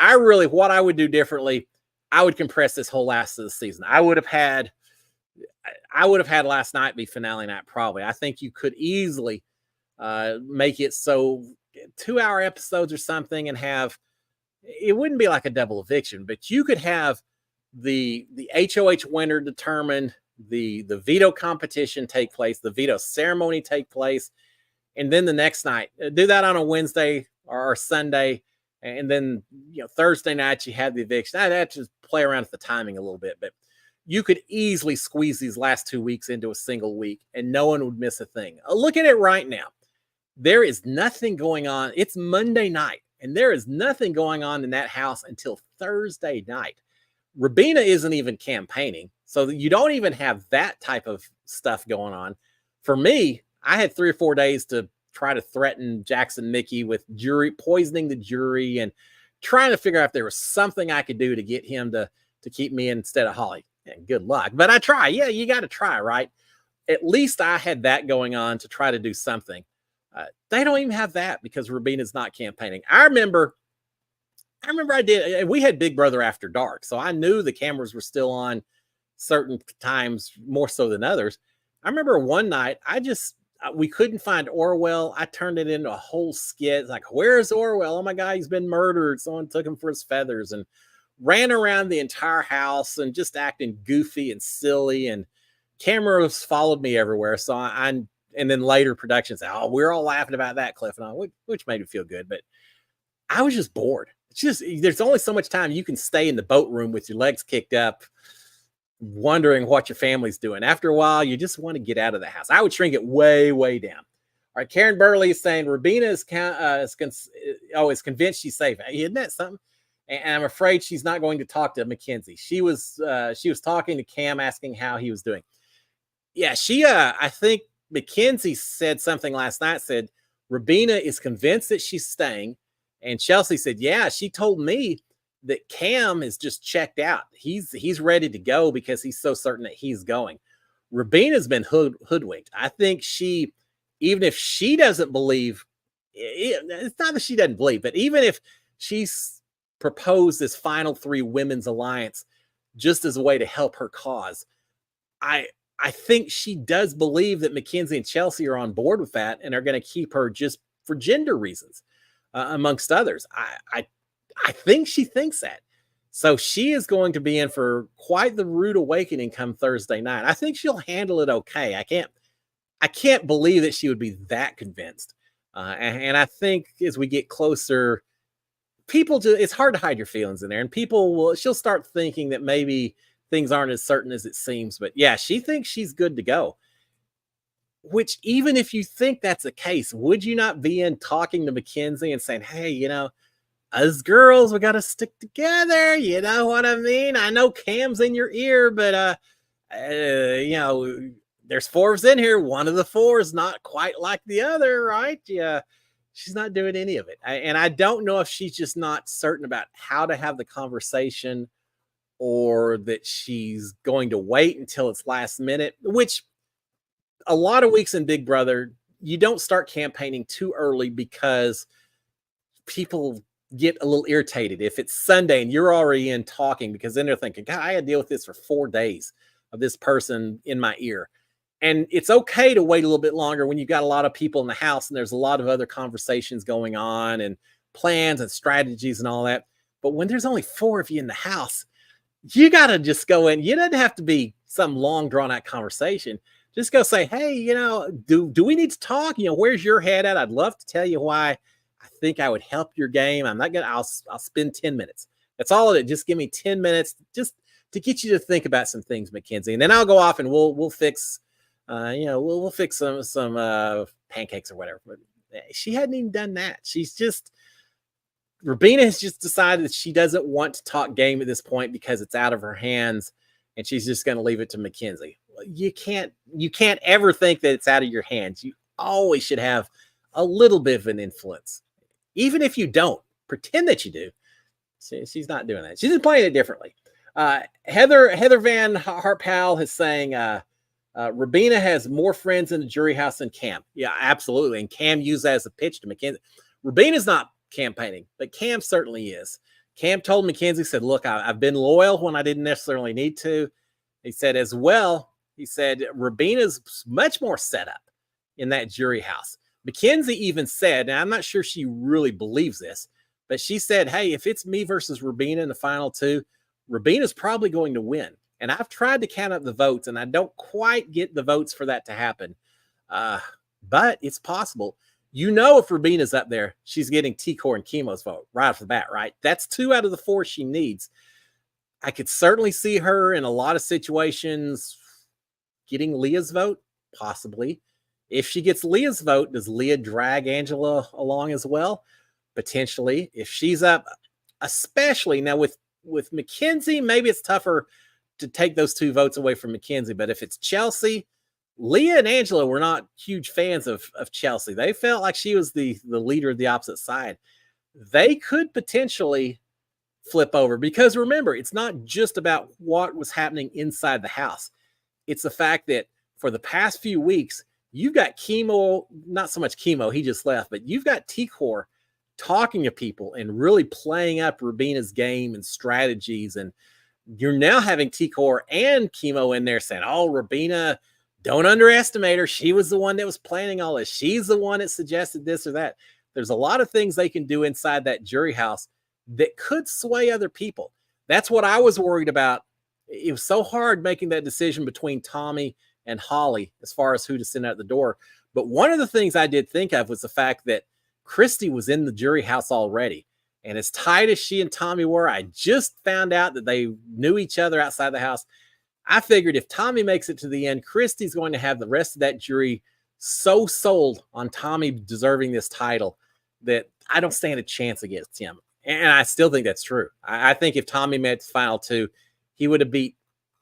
what I would do differently, I would compress this whole last of the season. I would have had last night be finale night, probably. I think you could easily make it so 2-hour episodes or something and have, it wouldn't be like a double eviction, but you could have the HOH winner determined, the veto competition take place, the veto ceremony take place, and then the next night, do that on a Wednesday or Sunday, and then Thursday night you had the eviction. That just play around with the timing a little bit, but you could easily squeeze these last 2 weeks into a single week, and no one would miss a thing. Look at it right now. There is nothing going on. It's Monday night, and there is nothing going on in that house until Thursday night. Rabina isn't even campaigning, so you don't even have that type of stuff going on. For me, I had 3 or 4 days to try to threaten Jackson Mickey with poisoning the jury and trying to figure out if there was something I could do to get him to keep me instead of Holly. And good luck. But I try. Yeah, you got to try, right? At least I had that going on to try to do something. They don't even have that because Rabina's not campaigning. I remember we had Big Brother After Dark, so I knew the cameras were still on certain times more so than others. I remember one night we couldn't find Orwell. I turned it into a whole skit. It's like, where's Orwell? Oh my God, he's been murdered. Someone took him for his feathers, and ran around the entire house and just acting goofy and silly. And cameras followed me everywhere. So and then later productions said, oh, we're all laughing about that, Cliff, and all, which made me feel good. But I was just bored. It's just, there's only so much time you can stay in the boat room with your legs kicked up, wondering what your family's doing. After a while, you just want to get out of the house. I would shrink it way, way down. All right, Karen Burley is saying Rabina is convinced she's safe. Isn't that something? And I'm afraid she's not going to talk to Mackenzie. She was talking to Cam, asking how he was doing. Yeah, I think Mackenzie said something last night, said Rabina is convinced that she's staying. And Chelsea said, yeah, she told me that Cam is just checked out. He's ready to go because he's so certain that he's going. Rabina's been hoodwinked. I think even if she doesn't believe, it's not that she doesn't believe, but even if she's proposed this final 3 women's alliance just as a way to help her cause, I think she does believe that Mackenzie and Chelsea are on board with that and are going to keep her just for gender reasons, amongst others. I think she thinks that. So she is going to be in for quite the rude awakening come Thursday night. I think she'll handle it okay. I can't believe that she would be that convinced. And I think as we get closer, it's hard to hide your feelings in there, and she'll start thinking that maybe things aren't as certain as it seems. But yeah, she thinks she's good to go. Which, even if you think that's the case, would you not be in talking to Mackenzie and saying, hey, us girls, we got to stick together. You know what I mean? I know Cam's in your ear, but, there's 4s in here. One of the 4 is not quite like the other, right? Yeah. She's not doing any of it. And I don't know if she's just not certain about how to have the conversation, or that she's going to wait until it's last minute, which a lot of weeks in Big Brother, you don't start campaigning too early because people get a little irritated if it's Sunday and you're already in talking, because then they're thinking, God, I had to deal with this for 4 days of this person in my ear. And it's okay to wait a little bit longer when you've got a lot of people in the house and there's a lot of other conversations going on and plans and strategies and all that. But when there's only 4 of you in the house, you got to just go in. You don't have to be some long drawn out conversation. Just go say, hey, do we need to talk? Where's your head at? I'd love to tell you why I think I would help your game. I'll spend 10 minutes. That's all of it. Just give me 10 minutes just to get you to think about some things, Mackenzie. And then I'll go off and we'll fix, we'll fix some pancakes or whatever. But she hadn't even done that. Rubina has just decided that she doesn't want to talk game at this point because it's out of her hands, and she's just going to leave it to Mackenzie. You can't ever think that it's out of your hands. You always should have a little bit of an influence. Even if you don't, pretend that you do. She's not doing that. She's just playing it differently. Heather Van Hartpal is saying Rubina has more friends in the jury house than Cam. Yeah, absolutely. And Cam used that as a pitch to Mackenzie. Rubina's not campaigning, but Cam certainly is. Cam told Mackenzie, said, look, I've been loyal when I didn't necessarily need to. He said as well, Rubina's much more set up in that jury house. Mackenzie even said, and I'm not sure she really believes this, but she said, hey, if it's me versus Rubina in the final 2, Rubina's probably going to win. And I've tried to count up the votes, and I don't quite get the votes for that to happen. But it's possible. If Rubina's up there, she's getting T-Core and Chemo's vote right off the bat, right? That's 2 out of the 4 she needs. I could certainly see her in a lot of situations getting Leah's vote, possibly. If she gets Leah's vote, does Leah drag Angela along as well? Potentially. If she's up, especially now with Mackenzie, maybe it's tougher to take those 2 votes away from Mackenzie. But if it's Chelsea, Leah and Angela were not huge fans of Chelsea. They felt like she was the leader of the opposite side. They could potentially flip over, because remember, it's not just about what was happening inside the house. It's the fact that for the past few weeks, you've got Chemo, not so much Chemo, he just left, but you've got T-Core talking to people and really playing up Rubina's game and strategies. And you're now having T-Core and Chemo in there saying, oh, Rubina, don't underestimate her. She was the one that was planning all this. She's the one that suggested this or that. There's a lot of things they can do inside that jury house that could sway other people. That's what I was worried about. It was so hard making that decision between Tommy and Holly as far as who to send out the door. But one of the things I did think of was the fact that Christy was in the jury house already. And as tight as she and Tommy were, I just found out that they knew each other outside the house. I figured if Tommy makes it to the end, Christy's going to have the rest of that jury so sold on Tommy deserving this title that I don't stand a chance against him. And I still think that's true. I think if Tommy made the final 2, he would have beat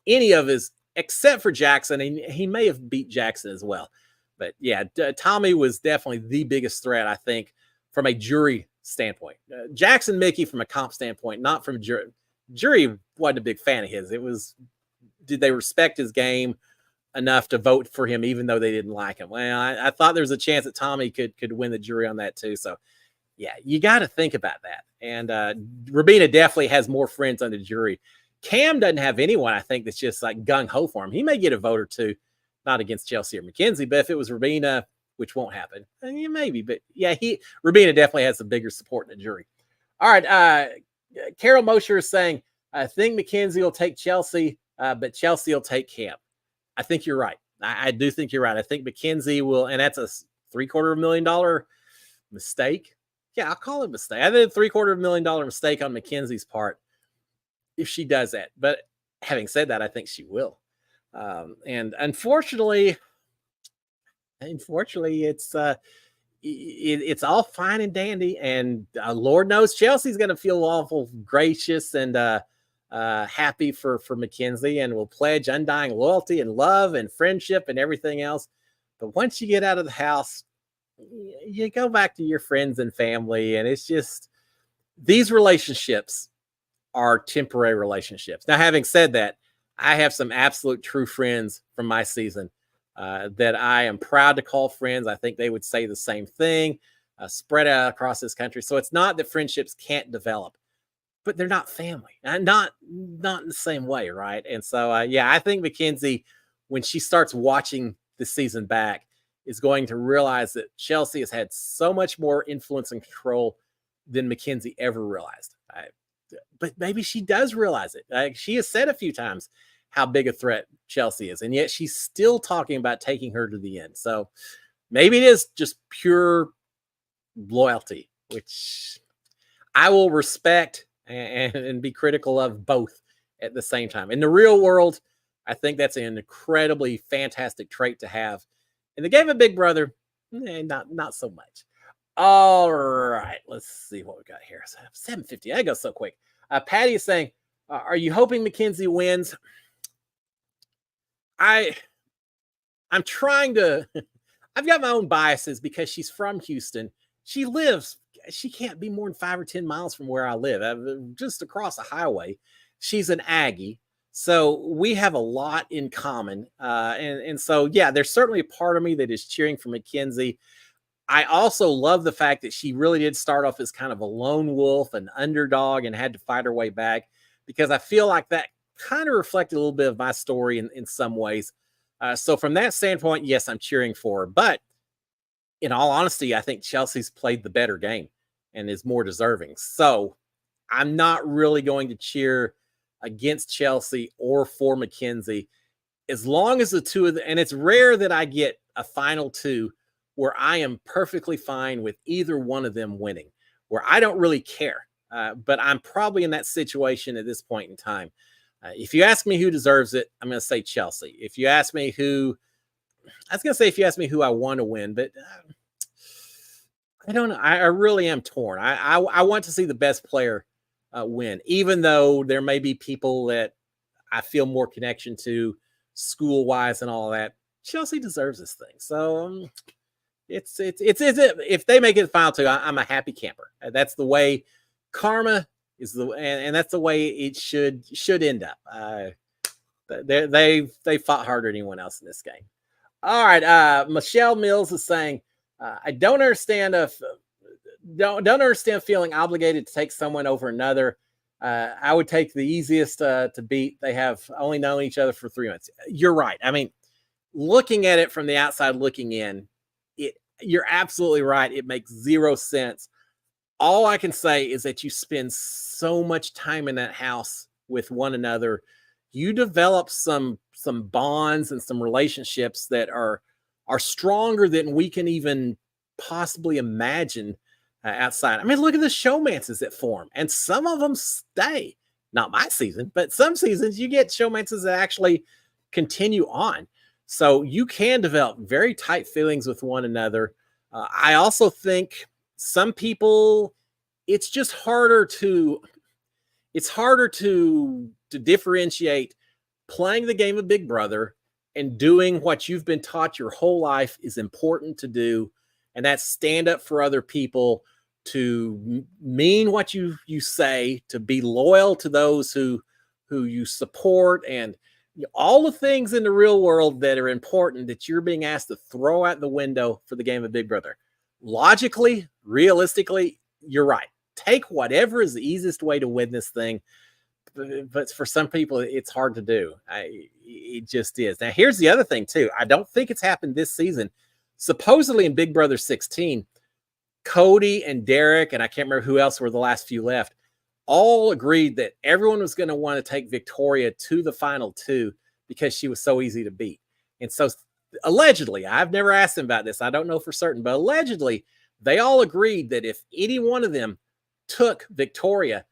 any of his, except for Jackson. And he may have beat Jackson as well. But yeah, Tommy was definitely the biggest threat, I think, from a jury standpoint. Jackson Mickey from a comp standpoint, not from jury. Jury wasn't a big fan of his. It was, did they respect his game enough to vote for him even though they didn't like him? Well, I thought there was a chance that Tommy could win the jury on that too. So yeah, you got to think about that. And Rubina definitely has more friends on the jury. Cam doesn't have anyone, I think, that's just like gung-ho for him. He may get a vote or 2, not against Chelsea or Mackenzie, but if it was Rubina, which won't happen, yeah, maybe. But yeah, Rubina definitely has the bigger support in the jury. All right, Carol Mosher is saying, I think Mackenzie will take Chelsea, but Chelsea will take Cam. I think you're right. I do think you're right. I think Mackenzie will, and that's a $750,000 mistake. Yeah, I'll call it a mistake. I think a $750,000 mistake on Mackenzie's part if she does that. But having said that, I think she will. And unfortunately, it's all fine and dandy, and Lord knows Chelsea's going to feel awful gracious and happy for Mackenzie, and will pledge undying loyalty and love and friendship and everything else. But once you get out of the house, you go back to your friends and family, and it's just, these relationships are temporary relationships. Now, having said that, I have some absolute true friends from my season that I am proud to call friends. I think they would say the same thing. spread out across this country. So it's not that friendships can't develop, but they're not family, and not in the same way, right? And so, yeah, I think Mackenzie, when she starts watching the season back, is going to realize that Chelsea has had so much more influence and control than Mackenzie ever realized. But maybe she does realize it. She has said a few times how big a threat Chelsea is, and yet she's still talking about taking her to the end. So maybe it is just pure loyalty, which I will respect and be critical of both at the same time. In the real world, I think that's an incredibly fantastic trait to have. In the game of Big Brother, not so much. All right, let's see what we got here. 7:50. That goes so quick. Patty is saying, "Are you hoping Mackenzie wins?" I'm trying to. I've got my own biases because she's from Houston. She can't be more than 5 or 10 miles from where I live, just across a highway. She's an Aggie. So we have a lot in common. And so, yeah, there's certainly a part of me that is cheering for Mackenzie. I also love the fact that she really did start off as kind of a lone wolf, an underdog, and had to fight her way back, because I feel like that kind of reflected a little bit of my story in some ways. So from that standpoint, yes, I'm cheering for her. But in all honesty, I think Chelsea's played the better game and is more deserving. So I'm not really going to cheer against Chelsea or for Mackenzie, as long as the two of them, and it's rare that I get a final two where I am perfectly fine with either one of them winning, where I don't really care. But I'm probably in that situation at this point in time. If you ask me who deserves it, I'm going to say Chelsea. If you ask me who I want to win, but I don't know. I really am torn. I want to see the best player win, even though there may be people that I feel more connection to school wise and all that. Chelsea deserves this thing. So it's if they make it the final two, I'm a happy camper. That's the way karma is, and that's the way it should end up. They fought harder than anyone else in this game. All right, Michelle Mills is saying, I don't understand don't understand feeling obligated to take someone over another. I would take the easiest to beat. They have only known each other for 3 months. You're right. I mean, looking at it from the outside looking in, you're absolutely right. It makes zero sense. All I can say is that you spend so much time in that house with one another. You develop some bonds and some relationships that are stronger than we can even possibly imagine outside. I mean, look at the showmances that form, and some of them stay. Not my season, but some seasons you get showmances that actually continue on. So you can develop very tight feelings with one another. I also think some people, it's just harder to differentiate playing the game of Big Brother and doing what you've been taught your whole life is important to do, and that's stand up for other people, to mean what you say, to be loyal to those who you support, and all the things in the real world that are important that you're being asked to throw out the window for the game of Big Brother. Logically, realistically, you're right. Take whatever is the easiest way to win this thing. But for some people, it's hard to do. It just is. Now, here's the other thing, too. I don't think it's happened this season. Supposedly in Big Brother 16, Cody and Derek, and I can't remember who else were the last few left, all agreed that everyone was going to want to take Victoria to the final two because she was so easy to beat. And so allegedly, I've never asked them about this, I don't know for certain, but allegedly, they all agreed that if any one of them took Victoria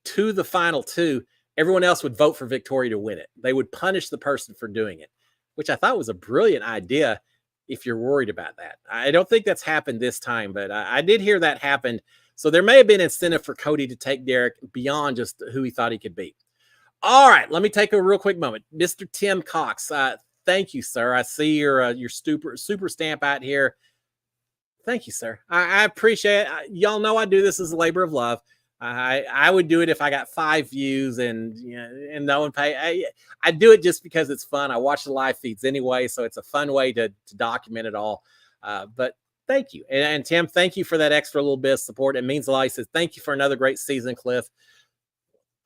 to the final two, everyone else would vote for Victoria to win it. They would punish the person for doing it, which I thought was a brilliant idea if you're worried about that. I don't think that's happened this time, but I did hear that happened. So there may have been incentive for Cody to take Derek beyond just who he thought he could beat. All right, let me take a real quick moment. Mr. Tim Cox, thank you, sir. I see your super stamp out here. Thank you, sir. I appreciate it. Y'all know I do this as a labor of love. I would do it if I got 5 views and no one pay. I do it just because it's fun. I watch the live feeds anyway, so it's a fun way to document it all. But Thank you. And Tim, thank you for that extra little bit of support. It means a lot. He says, thank you for another great season, Cliff.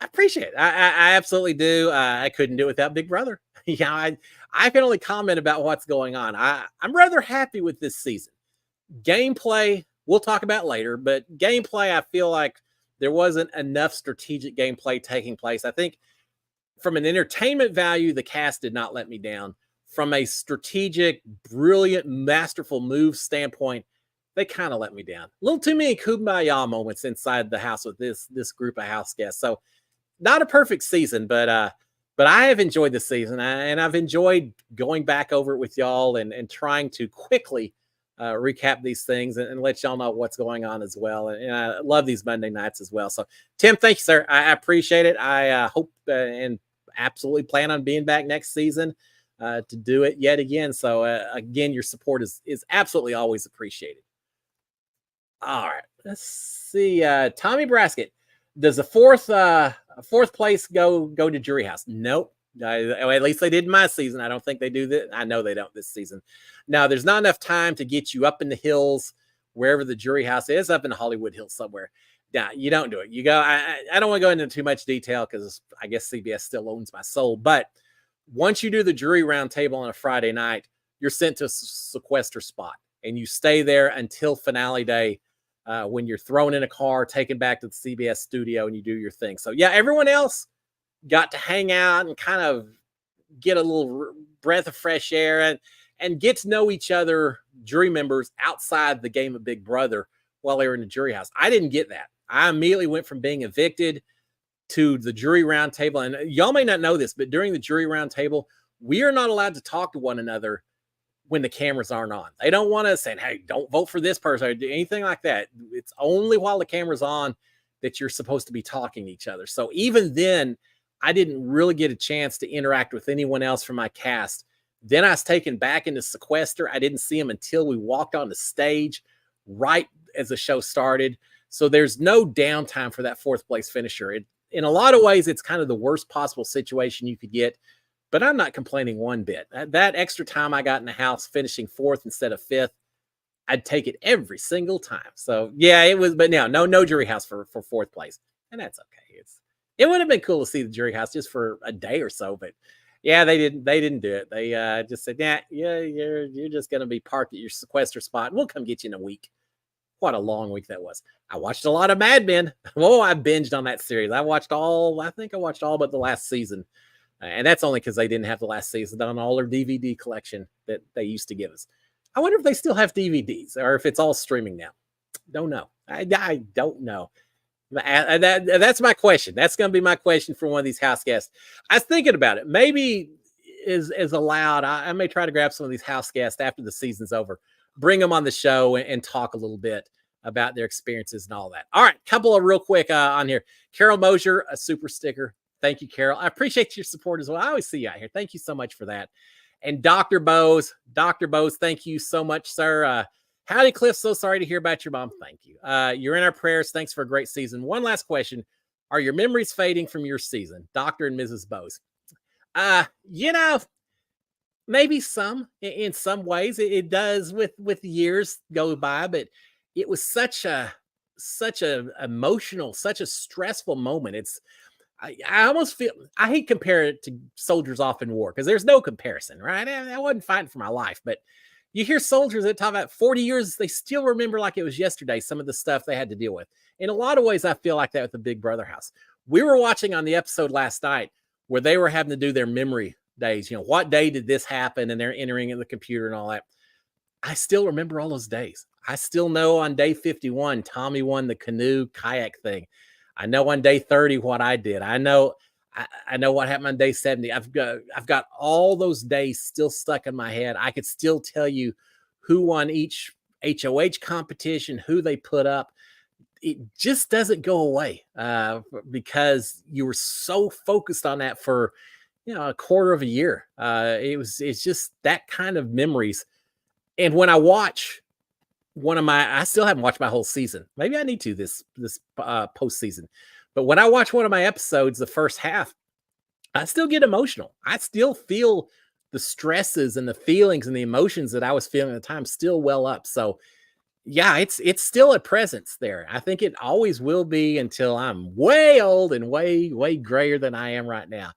I appreciate it. I absolutely do. I couldn't do it without Big Brother. Yeah, I can only comment about what's going on. I'm rather happy with this season. Gameplay, we'll talk about later, but gameplay, I feel like there wasn't enough strategic gameplay taking place. I think from an entertainment value, the cast did not let me down. From a strategic, brilliant, masterful move standpoint, they kind of let me down. A little too many kumbaya moments inside the house with this group of house guests. So not a perfect season, but I have enjoyed the season, and I've enjoyed going back over it with y'all and trying to quickly recap these things and let y'all know what's going on as well. And I love these Monday nights as well. So Tim, thank you, sir. I appreciate it. I hope and absolutely plan on being back next season to do it yet again. So again, your support is absolutely always appreciated. All right, let's see. Tommy Brasket, does the fourth place go to Jury House? Nope. At least they did in my season. I don't think they do that. I know they don't this season. Now, there's not enough time to get you up in the hills, wherever the Jury House is, up in the Hollywood Hills somewhere. Yeah, you don't do it. You go. I don't want to go into too much detail because I guess CBS still owns my soul. But once you do the jury round table on a Friday night, you're sent to a sequester spot, and you stay there until finale day. When you're thrown in a car, taken back to the CBS studio, and you do your thing. So yeah, everyone else got to hang out and kind of get a little breath of fresh air and get to know each other, jury members, outside the game of Big Brother while they were in the jury house. I didn't get that. I immediately went from being evicted to the jury round table. And y'all may not know this, but during the jury round table, we are not allowed to talk to one another when the cameras aren't on. They don't want us saying, hey, don't vote for this person or do anything like that. It's only while the camera's on that you're supposed to be talking to each other. So even then, I didn't really get a chance to interact with anyone else from my cast. Then I was taken back into sequester. I didn't see him until we walked on the stage right as the show started. So there's no downtime for that fourth place finisher. In a lot of ways, it's kind of the worst possible situation you could get. But I'm not complaining one bit. That extra time I got in the house finishing fourth instead of fifth, I'd take it every single time. So yeah, it was, but no jury house for fourth place. And that's okay. It would have been cool to see the jury house just for a day or so, but yeah, they didn't do it. They just said, yeah, you're just going to be parked at your sequester spot. And we'll come get you in a week. What a long week that was. I watched a lot of Mad Men. Oh, I binged on that series. I think I watched all but the last season. And that's only because they didn't have the last season on all their DVD collection that they used to give us. I wonder if they still have DVDs or if it's all streaming now. Don't know. I don't know. That's my question. That's going to be my question for one of these house guests. I was thinking about it. Maybe is allowed. I may try to grab some of these house guests after the season's over, bring them on the show and talk a little bit about their experiences and all that. All right, couple of real quick on here. Carol Mosier, a super sticker. Thank you, Carol. I appreciate your support as well. I always see you out here. Thank you so much for that. And Dr. Bose, thank you so much, sir. Howdy, Cliff. So sorry to hear about your mom. Thank you. You're in our prayers. Thanks for a great season. One last question. Are your memories fading from your season? Dr. and Mrs. Bose. Maybe some in some ways it does with years go by, but it was such a emotional, such a stressful moment. I almost feel I hate comparing it to soldiers off in war because there's no comparison, right? I wasn't fighting for my life, but you hear soldiers that talk about 40 years, they still remember like it was yesterday, some of the stuff they had to deal with. In a lot of ways, I feel like that with the Big Brother house. We were watching on the episode last night where they were having to do their memory days. What day did this happen? And they're entering in the computer and all that. I still remember all those days. I still know on day 51, Tommy won the canoe kayak thing. I know on day 30 what I did. I know what happened on day 70. I've got all those days still stuck in my head. I could still tell you who won each HOH competition, who they put up. It just doesn't go away because you were so focused on that for a quarter of a year. It's just that kind of memories. And when I watch I still haven't watched my whole season. Maybe I need to this postseason. But when I watch one of my episodes, the first half, I still get emotional. I still feel the stresses and the feelings and the emotions that I was feeling at the time still well up. So Yeah, it's still a presence there. I think it always will be until I'm way old and way grayer than I am right now.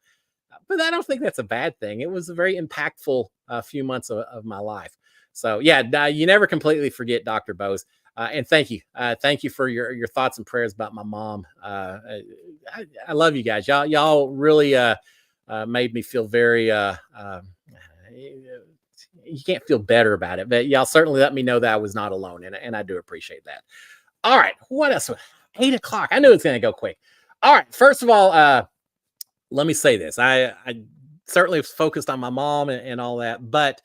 But I don't think that's a bad thing. It was a very impactful few months of my life. So yeah, you never completely forget Dr. Bose. And thank you for your thoughts and prayers about my mom. I love you guys. Y'all really made me feel very. You can't feel better about it, but y'all certainly let me know that I was not alone, and I do appreciate that. All right, what else? 8 o'clock. I knew it's going to go quick. All right, first of all, let me say this. I certainly focused on my mom and all that, but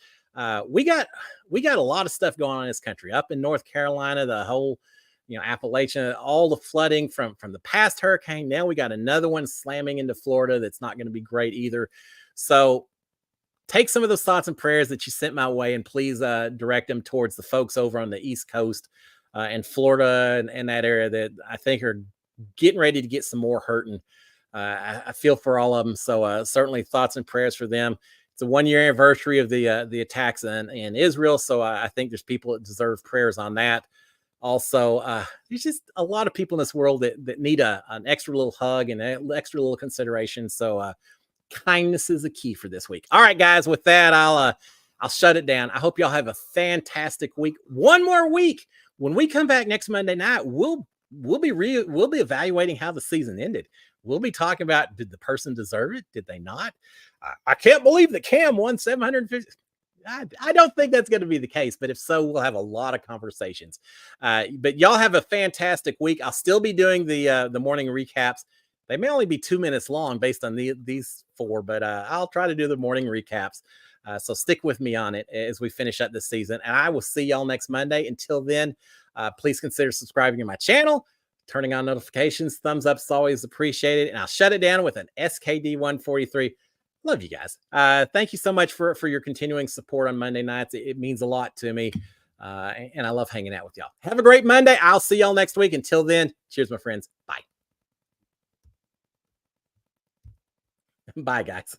we got a lot of stuff going on in this country. Up in North Carolina, the whole Appalachia, all the flooding from the past hurricane. Now we got another one slamming into Florida that's not going to be great either. So take some of those thoughts and prayers that you sent my way and please direct them towards the folks over on the East Coast and Florida and that area that I think are getting ready to get some more hurting. I feel for all of them. So certainly thoughts and prayers for them. It's a 1 year anniversary of the attacks in Israel. So I think there's people that deserve prayers on that. Also, there's just a lot of people in this world that need an extra little hug and an extra little consideration. So kindness is a key for this week. All right, guys, with that, I'll shut it down. I hope y'all have a fantastic week. One more week. When we come back next Monday night, we'll be evaluating how the season ended. We'll be talking about, did the person deserve it? Did they not? I can't believe that Cam won 750. I don't think that's going to be the case, but if so, we'll have a lot of conversations. But y'all have a fantastic week. I'll still be doing the morning recaps. They may only be 2 minutes long based on these four, but I'll try to do the morning recaps. So stick with me on it as we finish up this season. And I will see y'all next Monday. Until then, please consider subscribing to my channel, turning on notifications. Thumbs up is always appreciated. And I'll shut it down with an SKD 143. Love you guys. Thank you so much for your continuing support on Monday nights. It means a lot to me. And I love hanging out with y'all. Have a great Monday. I'll see y'all next week. Until then, cheers, my friends. Bye. Bye, guys.